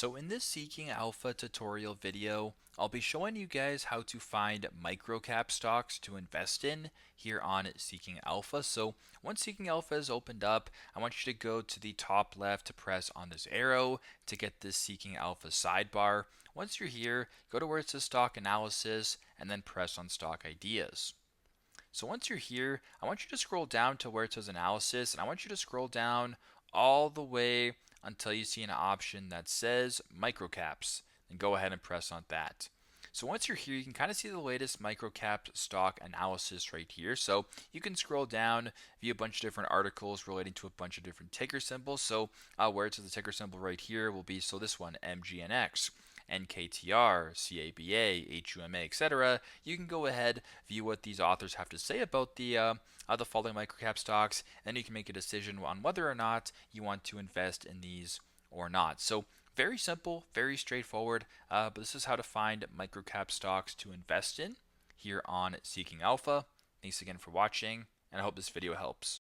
So in this Seeking Alpha tutorial video, I'll be showing you guys how to find microcap stocks to invest in here on Seeking Alpha. So once Seeking Alpha is opened up, I want you to go to the top left to press on this arrow to get this Seeking Alpha sidebar. Once you're here, go to where it says Stock Analysis and then press on Stock Ideas. So once you're here, I want you to scroll down to where it says Analysis, and I want you to scroll down all the way until you see an option that says Microcaps. Then go ahead and press on that. So once you're here, you can kind of see the latest microcap stock analysis right here. So you can scroll down, view a bunch of different articles relating to a bunch of different ticker symbols. So where it says the ticker symbol right here will be, so this one, MGNX. NKTR, CABA, HUMA, etc. You can go ahead, view what these authors have to say about the following microcap stocks, and you can make a decision on whether or not you want to invest in these or not. So very simple, very straightforward, but this is how to find microcap stocks to invest in here on Seeking Alpha. Thanks again for watching, and I hope this video helps.